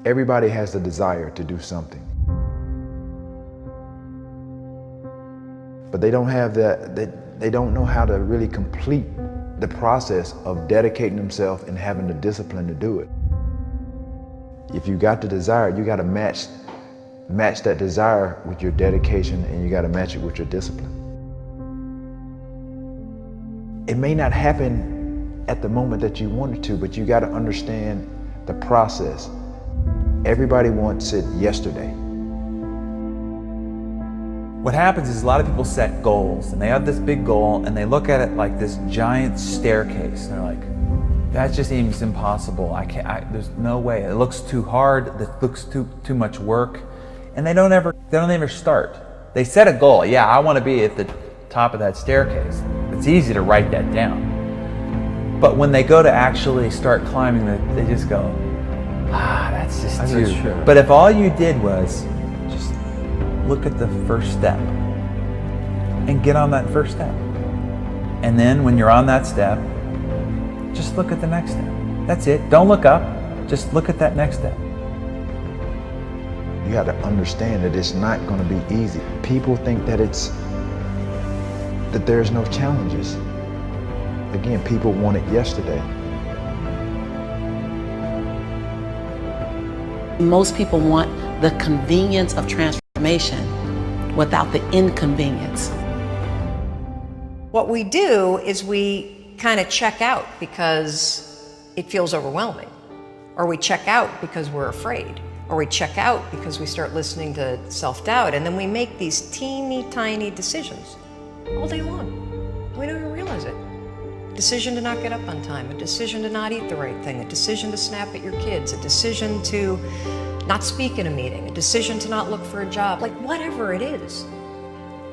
Everybody has the desire to do something, but they don't have that. They don't know how to really complete the process of dedicating themselves and having the discipline to do it. If you got the desire, you got to match that desire with your dedication, and you got to match it with your discipline. It may not happen at the moment that you want it to, but you got to understand the process. Everybody wants it yesterday. What happens is a lot of people set goals, and they have this big goal, and they look at it like this giant staircase. And they're like, that just seems impossible. There's no way. It looks too hard. It looks too much work. And they don't ever start. They set a goal. Yeah, I want to be at the top of that staircase. It's easy to write that down. But when they go to actually start climbing, they just go, that's just too. Sure. But if all you did was just look at the first step and get on that first step. And then when you're on that step, just look at the next step. That's it. Don't look up. Just look at that next step. You got to understand that it's not going to be easy. People think that there's no challenges. Again, people want it yesterday. Most people want the convenience of transformation without the inconvenience. What we do is we kind of check out because it feels overwhelming, or we check out because we're afraid, or we check out because we start listening to self-doubt, and then we make these teeny tiny decisions all day long. We don't even realize it. A decision to not get up on time, a decision to not eat the right thing, a decision to snap at your kids, a decision to not speak in a meeting, a decision to not look for a job, like whatever it is.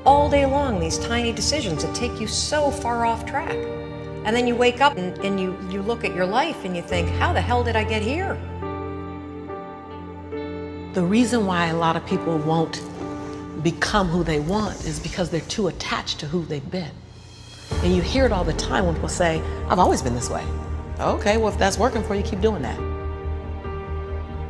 All day long, these tiny decisions that take you so far off track. And then you wake up and you look at your life and you think, how the hell did I get here? The reason why a lot of people won't become who they want is because they're too attached to who they've been. And you hear it all the time when people say, I've always been this way. Okay, well, if that's working for you, keep doing that.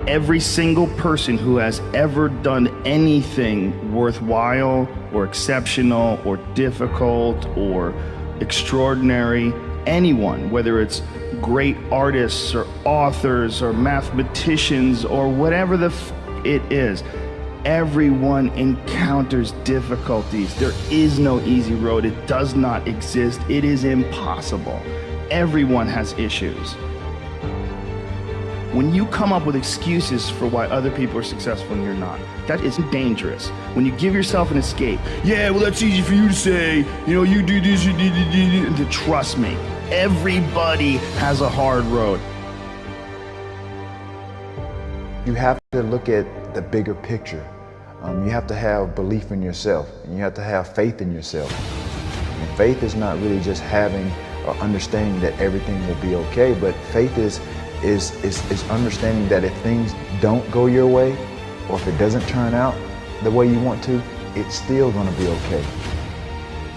Every single person who has ever done anything worthwhile or exceptional or difficult or extraordinary, anyone, whether it's great artists or authors or mathematicians or whatever it is, everyone encounters difficulties. There is no easy road. It does not exist. It is impossible. Everyone has issues. When you come up with excuses for why other people are successful and you're not, that is dangerous. When you give yourself an escape, yeah, well, that's easy for you to say, you know, you do this, you do this. Trust me, everybody has a hard road. You have to look at the bigger picture. You have to have belief in yourself, and you have to have faith in yourself. And faith is not really just having or understanding that everything will be okay, but faith is understanding that if things don't go your way, or if it doesn't turn out the way you want to, it's still going to be okay.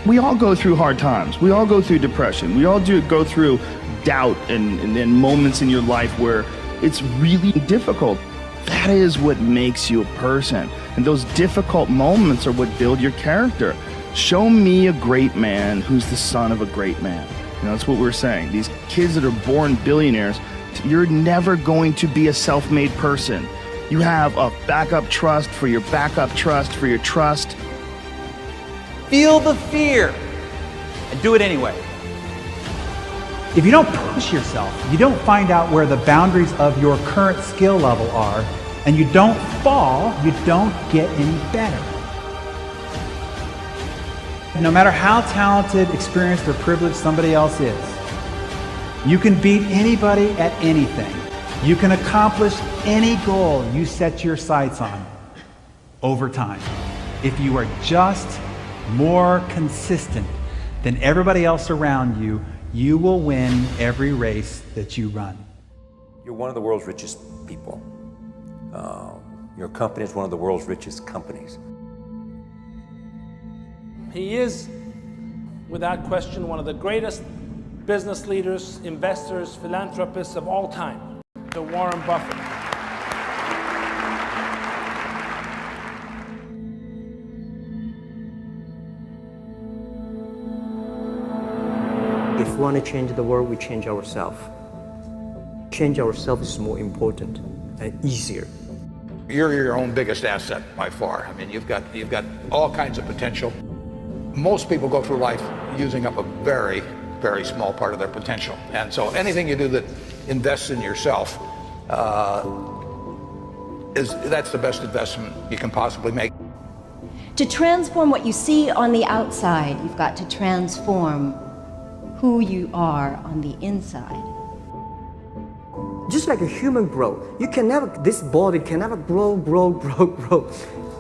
We all go through hard times. We all go through depression. We all go through doubt and moments in your life where it's really difficult. That is what makes you a person. And those difficult moments are what build your character. Show me a great man who's the son of a great man. You know, that's what we're saying. These kids that are born billionaires, you're never going to be a self-made person. You have a backup trust for your backup trust for your trust. Feel the fear and do it anyway. If you don't push yourself, you don't find out where the boundaries of your current skill level are, and you don't fall, you don't get any better. No matter how talented, experienced, or privileged somebody else is, you can beat anybody at anything. You can accomplish any goal you set your sights on over time. If you are just more consistent than everybody else around you, you will win every race that you run. You're one of the world's richest people. Your company is one of the world's richest companies. He is, without question, one of the greatest business leaders, investors, philanthropists of all time, the Warren Buffett. If we want to change the world, we change ourselves. Change ourselves is more important and easier. You're your own biggest asset by far. I mean, you've got all kinds of potential. Most people go through life using up a very, very small part of their potential. And so anything you do that invests in yourself, that's the best investment you can possibly make. To transform what you see on the outside, you've got to transform who you are on the inside. Just like a human growth, this body can never grow.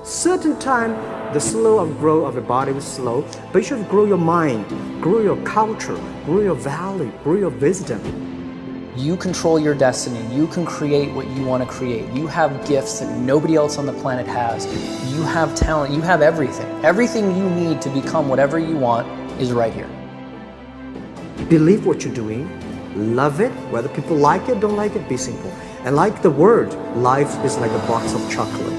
Certain time, the slow of growth of the body is slow, but you should grow your mind, grow your culture, grow your value, grow your wisdom. You control your destiny. You can create what you want to create. You have gifts that nobody else on the planet has. You have talent. You have everything. Everything you need to become whatever you want is right here. Believe what you're doing. Love it. Whether people like it, don't like it, be simple. And like the word, life is like a box of chocolate.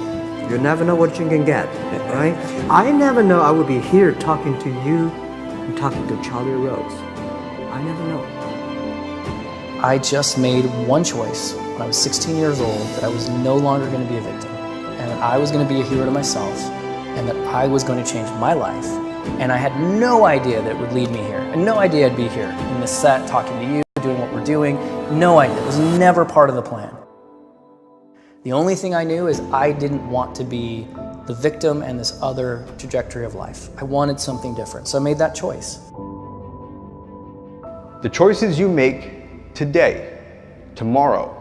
You never know what you can get, right? I never know I would be here talking to you and talking to Charlie Rose. I never know. I just made one choice when I was 16 years old that I was no longer going to be a victim, and that I was going to be a hero to myself, and that I was going to change my life. And I had no idea that it would lead me here, and no idea I'd be here in this set talking to you, doing what we're doing. No idea. It was never part of the plan. The only thing I knew is I didn't want to be the victim and this other trajectory of life. I wanted something different, so I made that choice. The choices you make today, tomorrow,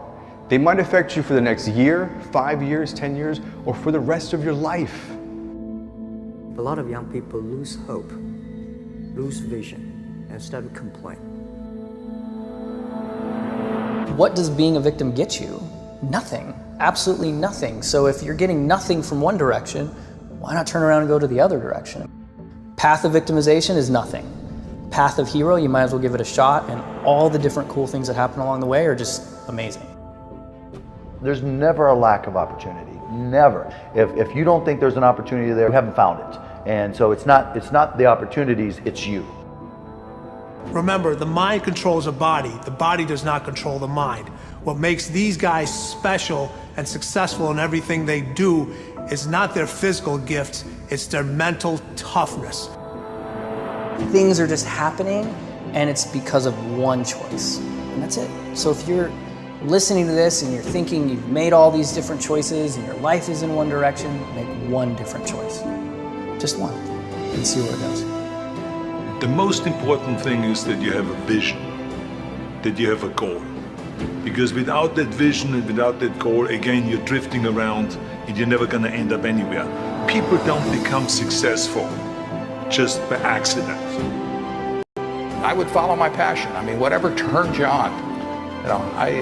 they might affect you for the next year, 5 years, 10 years, or for the rest of your life. A lot of young people lose hope, lose vision, and start to complain. What does being a victim get you? Nothing. Absolutely nothing. So if you're getting nothing from one direction, why not turn around and go to the other direction? Path of victimization is nothing. Path of hero, you might as well give it a shot, and all the different cool things that happen along the way are just amazing. There's never a lack of opportunity. Never. If you don't think there's an opportunity there, you haven't found it. And so it's not the opportunities, it's you. Remember, the mind controls the body does not control the mind. What makes these guys special and successful in everything they do is not their physical gifts, it's their mental toughness. Things are just happening, and it's because of one choice, and that's it. So if you're listening to this and you're thinking you've made all these different choices and your life is in one direction, make one different choice. Just one, and see where it goes. The most important thing is that you have a vision, that you have a goal. Because without that vision and without that goal, again, you're drifting around and you're never gonna end up anywhere. People don't become successful just by accident. I would follow my passion. I mean, whatever turns you on. You know, I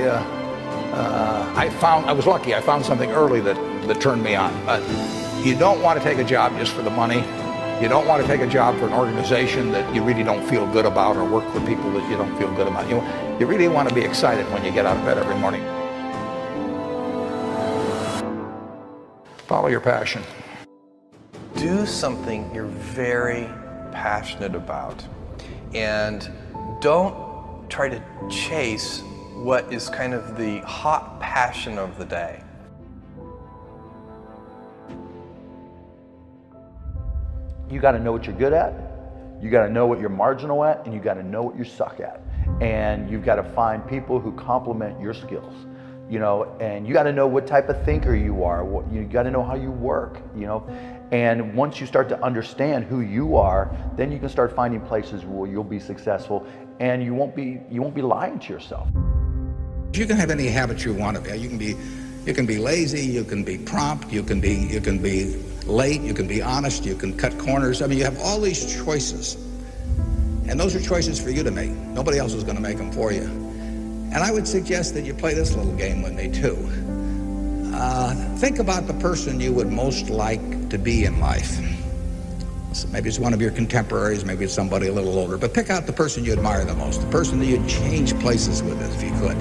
was lucky. I found something early that turned me on. But you don't want to take a job just for the money. You don't want to take a job for an organization that you really don't feel good about, or work for people that you don't feel good about. You really want to be excited when you get out of bed every morning. Follow your passion. Do something you're very passionate about, and don't try to chase what is kind of the hot passion of the day. You got to know what you're good at, you got to know what you're marginal at, and you got to know what you suck at. And you've got to find people who complement your skills, you know, and you got to know what type of thinker you are. You got to know how you work, you know. And once you start to understand who you are, then you can start finding places where you'll be successful, and you won't be lying to yourself. You can have any habit you want to be. You can be lazy, you can be prompt, you can be late, you can be honest, you can cut corners. I mean, you have all these choices. And those are choices for you to make. Nobody else is going to make them for you. And I would suggest that you play this little game with me too. Think about the person you would most like to be in life. So maybe it's one of your contemporaries, maybe it's somebody a little older, but pick out the person you admire the most, the person that you'd change places with if you could.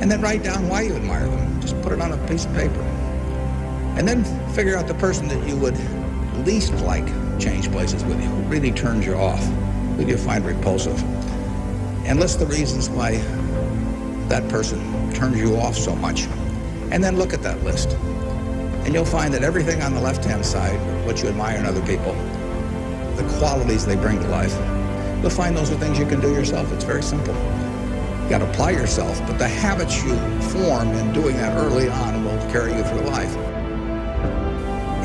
And then write down why you admire them. Just put it on a piece of paper. And then figure out the person that you would least like change places with you, who really turns you off, who you find repulsive. and list the reasons why that person turns you off so much. And then look at that list. And you'll find that everything on the left-hand side, what you admire in other people, the qualities they bring to life, you'll find those are things you can do yourself. It's very simple. You got to apply yourself, but the habits you form in doing that early on will carry you through life.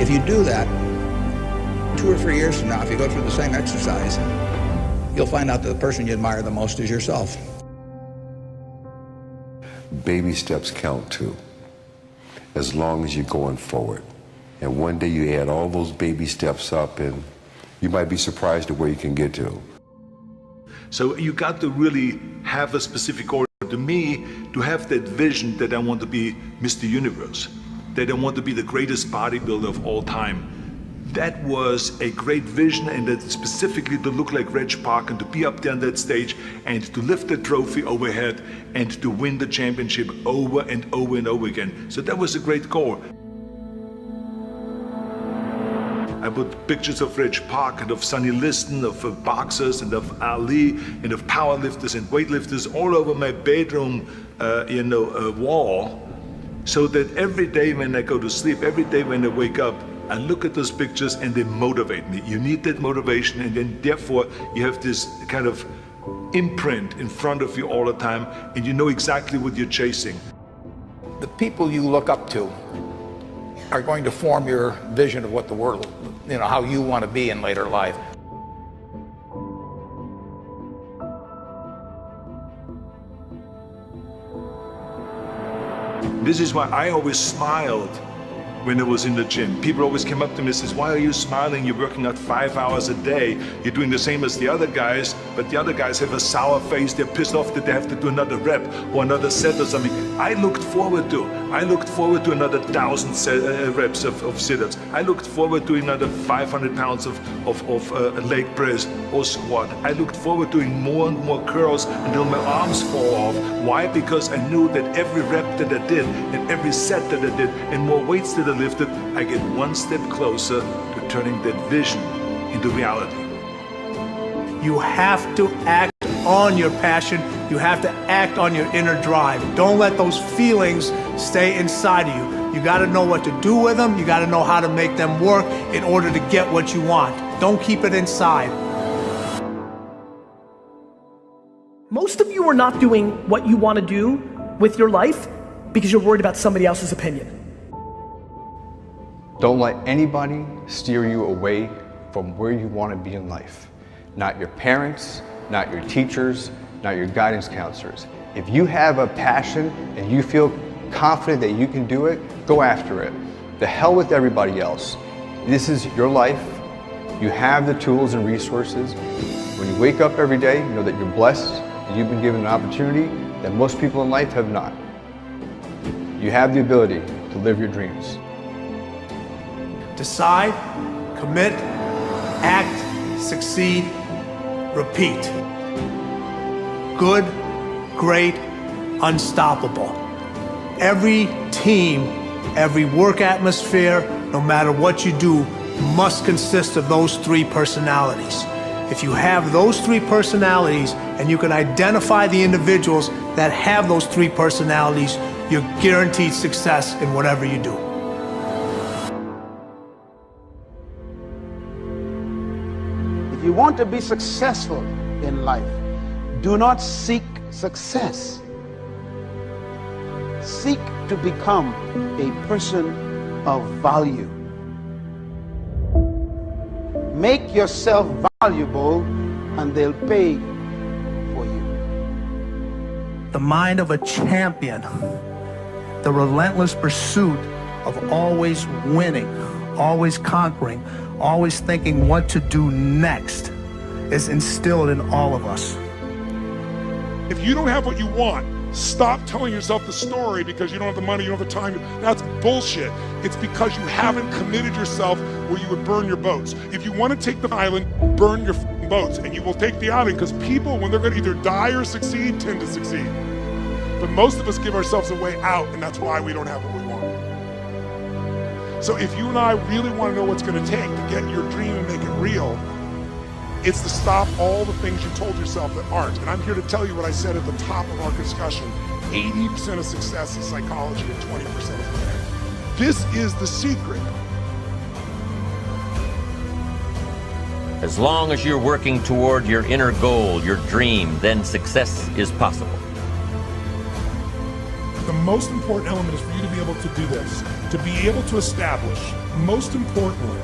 If you do that, 2 or 3 years from now, if you go through the same exercise, you'll find out that the person you admire the most is yourself. Baby steps count too, as long as you're going forward. And one day you add all those baby steps up and you might be surprised at where you can get to. So you got to really have a specific goal. To me, to have that vision that I want to be Mr. Universe, that I want to be the greatest bodybuilder of all time, that was a great vision, and that specifically to look like Reg Park and to be up there on that stage and to lift the trophy overhead and to win the championship over and over and over again. So that was a great goal. I put pictures of Reg Park and of Sonny Liston, of boxers and of Ali and of powerlifters and weightlifters all over my bedroom wall, so that every day when I go to sleep, every day when I wake up, I look at those pictures and they motivate me. You need that motivation, and then therefore you have this kind of imprint in front of you all the time, and you know exactly what you're chasing. The people you look up to are going to form your vision of what the world, how you want to be in later life. This is why I always smiled when I was in the gym. People always came up to me and says, why are you smiling? You're working out 5 hours a day. You're doing the same as the other guys, but the other guys have a sour face. They're pissed off that they have to do another rep or another set or something. I looked forward to another 1,000 reps of sit-ups. I looked forward to another 500 pounds of leg press or squat. I looked forward to doing more and more curls until my arms fall off. Why? Because I knew that every rep that I did and every set that I did and more weights that I lifted, I get one step closer to turning that vision into reality. You have to act on your passion. You have to act on your inner drive. Don't let those feelings stay inside of you. You got to know what to do with them. You got to know how to make them work in order to get what you want. Don't keep it inside. Most of you are not doing what you want to do with your life because you're worried about somebody else's opinion. Don't let anybody steer you away from where you want to be in life. Not your parents, not your teachers, not your guidance counselors. If you have a passion and you feel confident that you can do it, go after it. The hell with everybody else. This is your life. You have the tools and resources. When you wake up every day, know that you're blessed and you've been given an opportunity that most people in life have not. You have the ability to live your dreams. Decide, commit, act, succeed, repeat. Good, great, unstoppable. Every team, every work atmosphere, no matter what you do, must consist of those 3 personalities. If you have those 3 personalities and you can identify the individuals that have those 3 personalities, you're guaranteed success in whatever you do. If you want to be successful in life, do not seek success. Seek to become a person of value. Make yourself valuable and they'll pay for you. The mind of a champion, the relentless pursuit of always winning, always conquering, always thinking what to do next is instilled in all of us. If you don't have what you want, stop telling yourself the story because you don't have the money, you don't have the time. That's bullshit. It's because you haven't committed yourself where you would burn your boats. If you want to take the island, burn your boats, and you will take the island, because people, when they're going to either die or succeed, tend to succeed. But most of us give ourselves a way out, and that's why we don't have what we want. So if you and I really want to know what's going to take to get your dream and make it real, It's to stop all the things you told yourself that aren't. And I'm here to tell you what I said at the top of our discussion. 80% of success is psychology and 20% is math. This is the secret. As long as you're working toward your inner goal, your dream, then success is possible. The most important element is for you to be able to do this, to be able to establish, most importantly,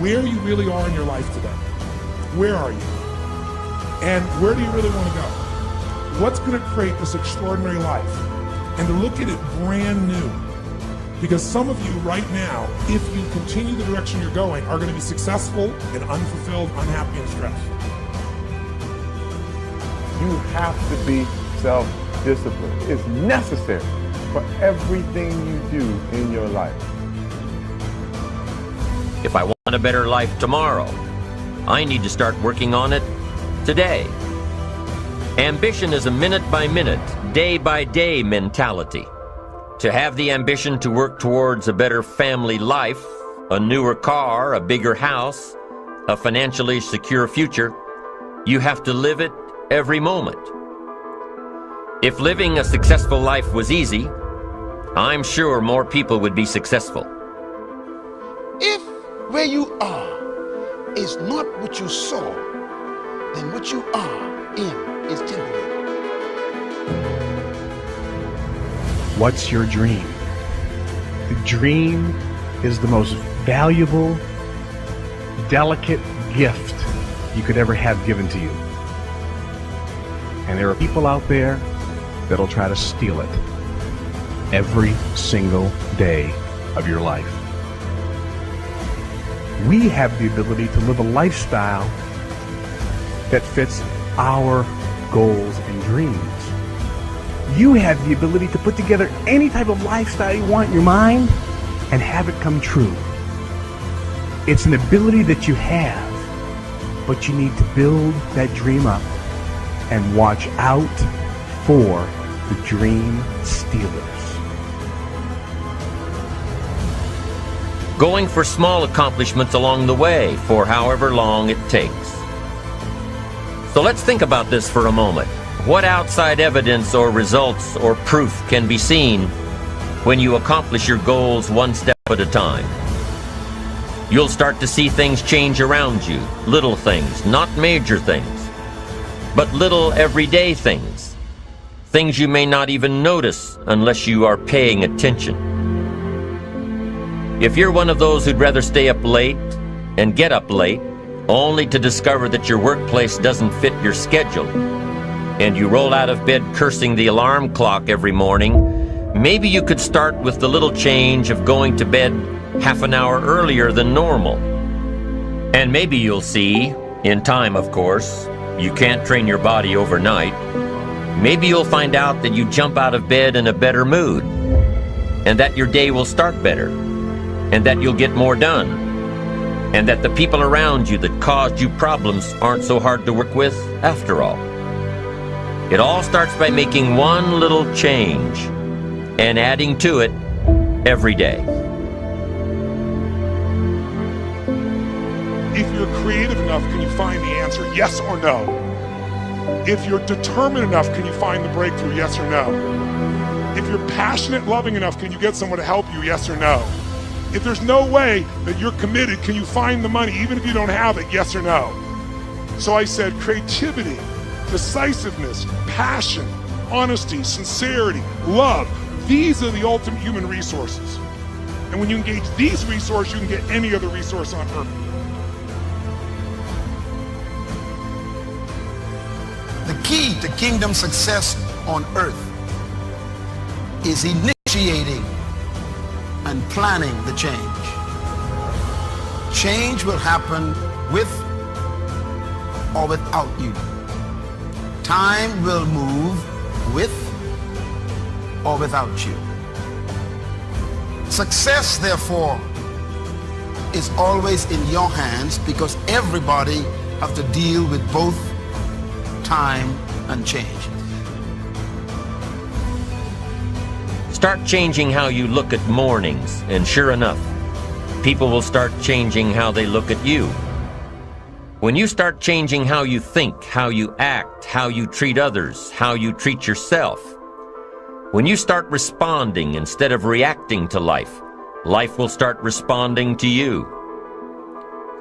where you really are in your life today. Where are you? And where do you really want to go? What's going to create this extraordinary life? And to look at it brand new. Because some of you right now, if you continue the direction you're going, are going to be successful and unfulfilled, unhappy, and stressed. You have to be self-disciplined. It's necessary for everything you do in your life. If I want a better life tomorrow, I need to start working on it today. Ambition is a minute-by-minute, day-by-day mentality. To have the ambition to work towards a better family life, a newer car, a bigger house, a financially secure future, you have to live it every moment. If living a successful life was easy, I'm sure more people would be successful. If where you are is not what you saw, then what you are in is temporary. What's your dream? The dream is the most valuable, delicate gift you could ever have given to you. And there are people out there that'll try to steal it every single day of your life. We have the ability to live a lifestyle that fits our goals and dreams. You have the ability to put together any type of lifestyle you want in your mind and have it come true. It's an ability that you have, but you need to build that dream up and watch out for the dream stealers. Going for small accomplishments along the way for however long it takes. So let's think about this for a moment. What outside evidence or results or proof can be seen when you accomplish your goals one step at a time? You'll start to see things change around you, little things, not major things, but little everyday things, things you may not even notice unless you are paying attention. If you're one of those who'd rather stay up late and get up late, only to discover that your workplace doesn't fit your schedule, and you roll out of bed cursing the alarm clock every morning, maybe you could start with the little change of going to bed half an hour earlier than normal. And maybe you'll see, in time of course, you can't train your body overnight, maybe you'll find out that you jump out of bed in a better mood, and that your day will start better, and that you'll get more done, and that the people around you that caused you problems aren't so hard to work with after all. It all starts by making one little change and adding to it every day. If you're creative enough, can you find the answer, yes or no? If you're determined enough, can you find the breakthrough, yes or no? If you're passionate, loving enough, can you get someone to help you, yes or no? If there's no way that you're committed, can you find the money, even if you don't have it, yes or no? So I said creativity, decisiveness, passion, honesty, sincerity, love. These are the ultimate human resources. And when you engage these resources, you can get any other resource on earth. The key to kingdom success on earth is initiating and planning the change. Change will happen with or without you. Time will move with or without you. Success, therefore, is always in your hands because everybody has to deal with both time and change. Start changing how you look at mornings, and sure enough, people will start changing how they look at you. When you start changing how you think, how you act, how you treat others, how you treat yourself, when you start responding instead of reacting to life, life will start responding to you.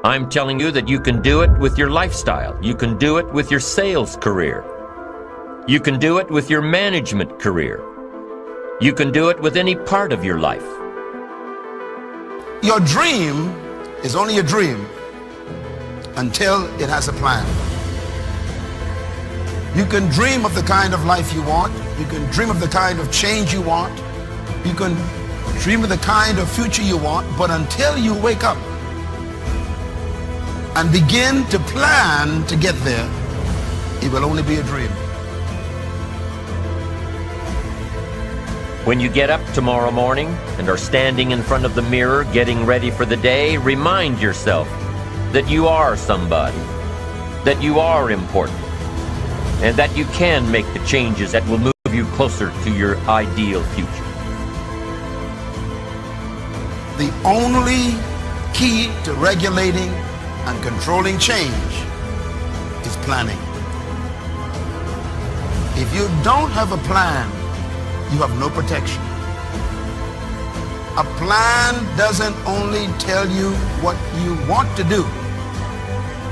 I'm telling you that you can do it with your lifestyle. You can do it with your sales career. You can do it with your management career. You can do it with any part of your life. Your dream is only a dream until it has a plan. You can dream of the kind of life you want. You can dream of the kind of change you want. You can dream of the kind of future you want, but until you wake up and begin to plan to get there, it will only be a dream. When you get up tomorrow morning and are standing in front of the mirror getting ready for the day, remind yourself that you are somebody, that you are important, and that you can make the changes that will move you closer to your ideal future. The only key to regulating and controlling change is planning. If you don't have a plan, you have no protection. A plan doesn't only tell you what you want to do.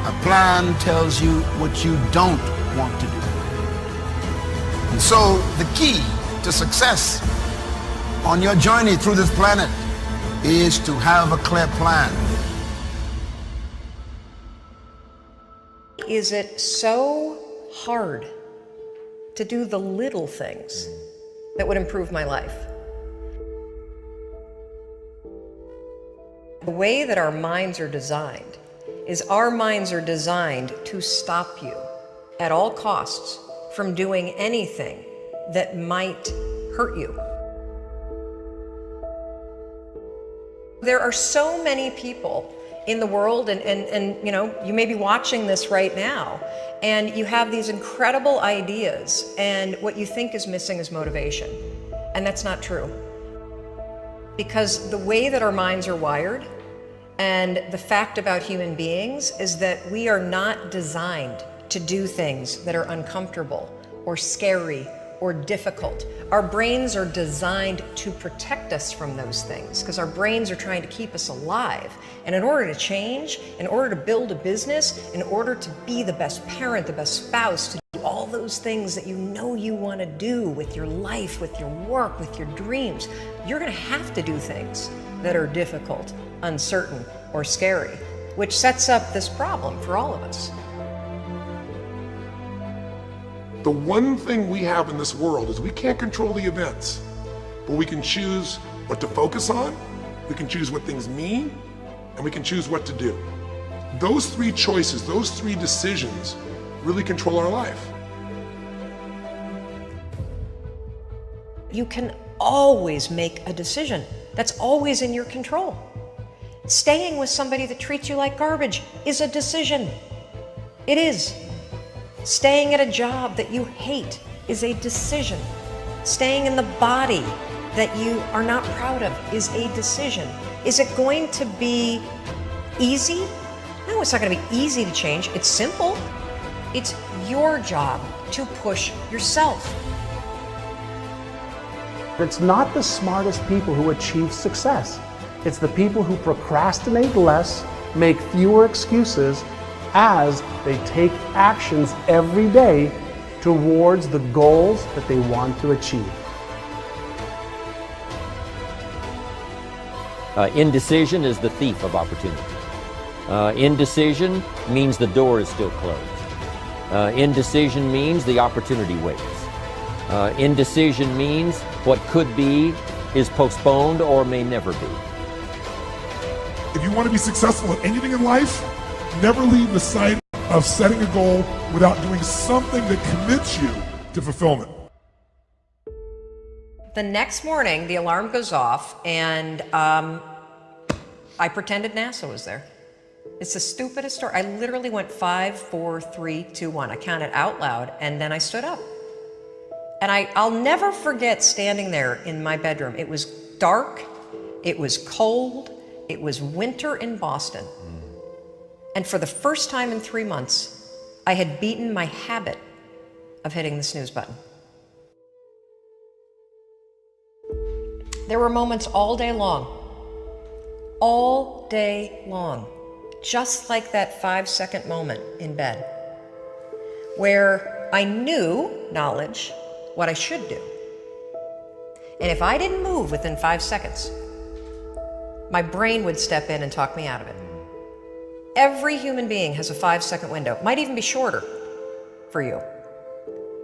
A plan tells you what you don't want to do. And so the key to success on your journey through this planet is to have a clear plan. Is it so hard to do the little things that would improve my life? The way that our minds are designed is our minds are designed to stop you at all costs from doing anything that might hurt you. There are so many people in the world, and you know, you may be watching this right now, and you have these incredible ideas, and what you think is missing is motivation. And that's not true. Because the way that our minds are wired, and the fact about human beings is that we are not designed to do things that are uncomfortable or scary or difficult. Our brains are designed to protect us from those things because our brains are trying to keep us alive. And in order to change, in order to build a business, in order to be the best parent, the best spouse, to do all those things that you know you want to do with your life, with your work, with your dreams, you're going to have to do things that are difficult, uncertain, or scary, which sets up this problem for all of us. The one thing we have in this world is we can't control the events, but we can choose what to focus on, we can choose what things mean, and we can choose what to do. Those three choices, those three decisions really control our life. You can always make a decision. That's always in your control. Staying with somebody that treats you like garbage is a decision. It is. Staying at a job that you hate is a decision. Staying in the body that you are not proud of is a decision. Is it going to be easy? No, it's not going to be easy to change. It's simple. It's your job to push yourself. It's not the smartest people who achieve success. It's the people who procrastinate less, make fewer excuses, as they take actions every day towards the goals that they want to achieve. Indecision is the thief of opportunity. Indecision means the door is still closed. Indecision means the opportunity waits. Indecision means what could be is postponed or may never be. If you want to be successful at anything in life, never leave the sight of setting a goal without doing something that commits you to fulfillment. The next morning, the alarm goes off, and I pretended NASA was there. It's the stupidest story. I literally went 5, 4, 3, 2, 1. I counted out loud, and then I stood up. And I'll never forget standing there in my bedroom. It was dark, it was cold, it was winter in Boston. And for the first time in 3 months, I had beaten my habit of hitting the snooze button. There were moments all day long, just like that 5-second moment in bed, where I knew, knowledge, what I should do. And if I didn't move within 5 seconds, my brain would step in and talk me out of it. Every human being has a 5-second window, might even be shorter for you.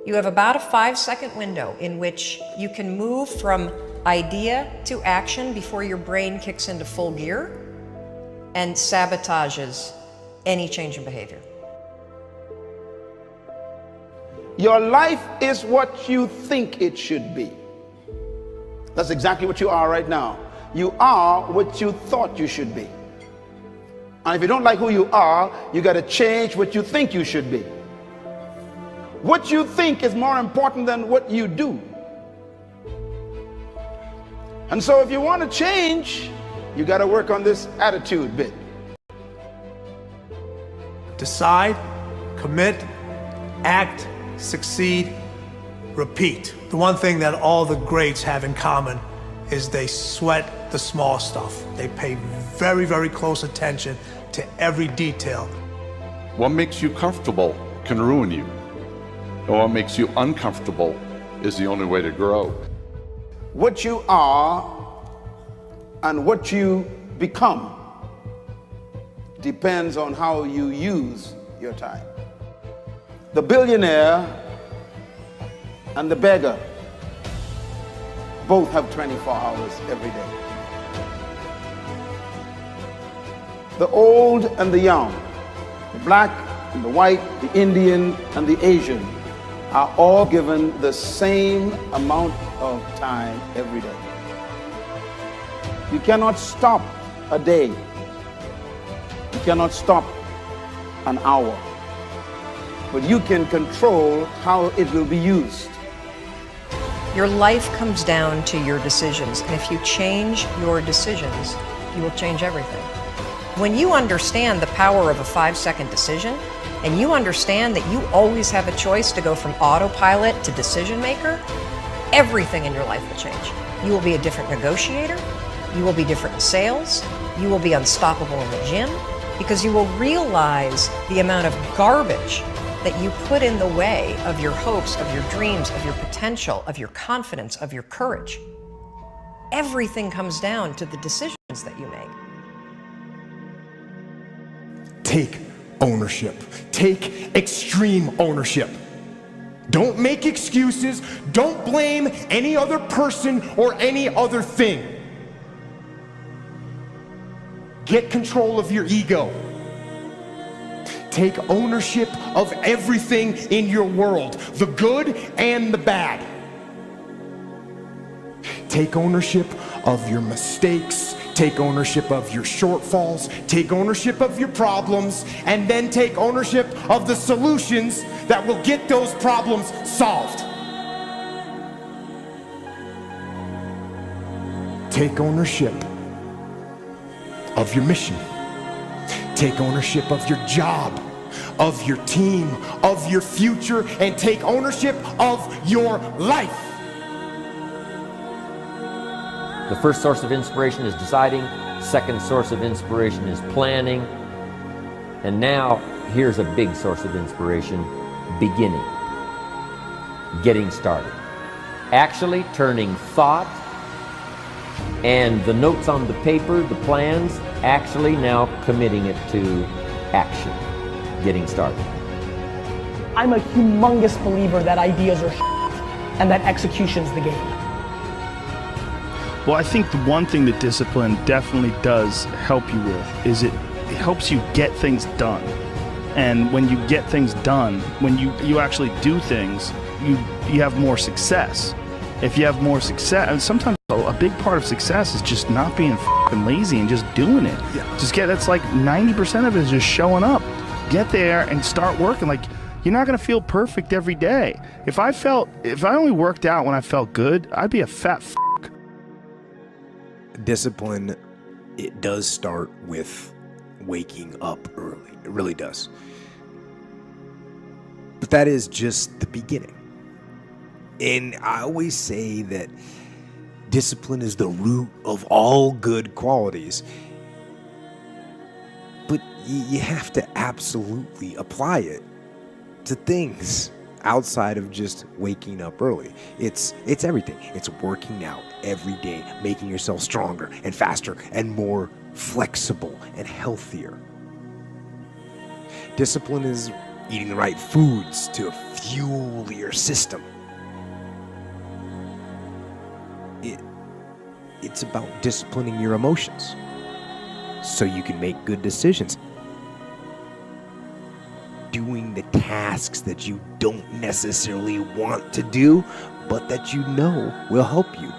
You have about a 5-second window in which you can move from idea to action before your brain kicks into full gear and sabotages any change in behavior. Your life is what you think it should be. That's exactly what you are right now. You are what you thought you should be. And if you don't like who you are, you got to change what you think you should be. What you think is more important than what you do. And so if you want to change, you got to work on this attitude bit. Decide, commit, act, succeed, repeat. The one thing that all the greats have in common is they sweat the small stuff. They pay very, very close attention to every detail. What makes you comfortable can ruin you. And what makes you uncomfortable is the only way to grow. What you are and what you become depends on how you use your time. The billionaire and the beggar both have 24 hours every day. The old and the young, the black and the white, the Indian and the Asian are all given the same amount of time every day. You cannot stop a day. You cannot stop an hour. But you can control how it will be used. Your life comes down to your decisions, and if you change your decisions, you will change everything. When you understand the power of a 5-second decision, and you understand that you always have a choice to go from autopilot to decision maker, everything in your life will change. You will be a different negotiator, you will be different in sales, you will be unstoppable in the gym, because you will realize the amount of garbage that you put in the way of your hopes, of your dreams, of your potential, of your confidence, of your courage. Everything comes down to the decisions that you make. Take ownership. Take extreme ownership. Don't make excuses. Don't blame any other person or any other thing. Get control of your ego. Take ownership of everything in your world, the good and the bad. Take ownership of your mistakes. Take ownership of your shortfalls. Take ownership of your problems. And then take ownership of the solutions that will get those problems solved. Take ownership of your mission. Take ownership of your job, of your team, of your future, and take ownership of your life. The first source of inspiration is deciding. Second source of inspiration is planning. And now, here's a big source of inspiration, beginning. Getting started. Actually turning thought and the notes on the paper, the plans, actually now committing it to action. Getting started. I'm a humongous believer that ideas are and that execution's the game. Well, I think the one thing that discipline definitely does help you with is it helps you get things done. And when you get things done, when you actually do things, you have more success. If you have more success, and sometimes a big part of success is just not being f***ing lazy and just doing it. Yeah. That's like 90% of it is just showing up. Get there and start working. Like, you're not gonna feel perfect every day. If I only worked out when I felt good, I'd be a fat f***. Discipline, it does start with waking up early. It really does. But that is just the beginning. And I always say that discipline is the root of all good qualities. But you have to absolutely apply it to things outside of just waking up early. It's everything. It's working out every day, making yourself stronger and faster and more flexible and healthier. Discipline is eating the right foods to fuel your system. It's about disciplining your emotions so you can make good decisions. Doing the tasks that you don't necessarily want to do, but that you know will help you.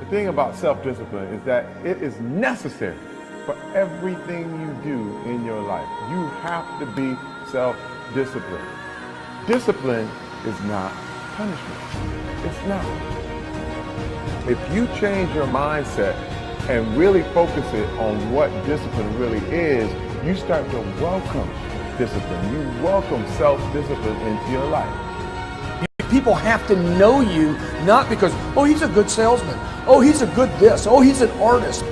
The thing about self-discipline is that it is necessary for everything you do in your life. You have to be self-disciplined. Discipline is not punishment. It's not. If you change your mindset and really focus it on what discipline really is, you start to welcome discipline. You welcome self-discipline into your life. People have to know you, not because, oh, he's a good salesman. Oh, he's a good this. Oh, he's an artist.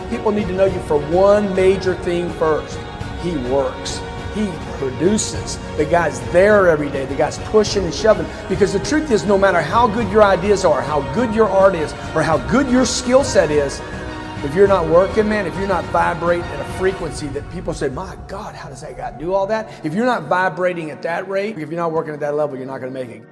People need to know you for one major thing first. He works. He produces. The guy's there every day. The guy's pushing and shoving. Because the truth is, no matter how good your ideas are, how good your art is, or how good your skill set is, if you're not working, man, if you're not vibrating at a frequency that people say, my God, how does that guy do all that? If you're not vibrating at that rate, if you're not working at that level, you're not going to make it.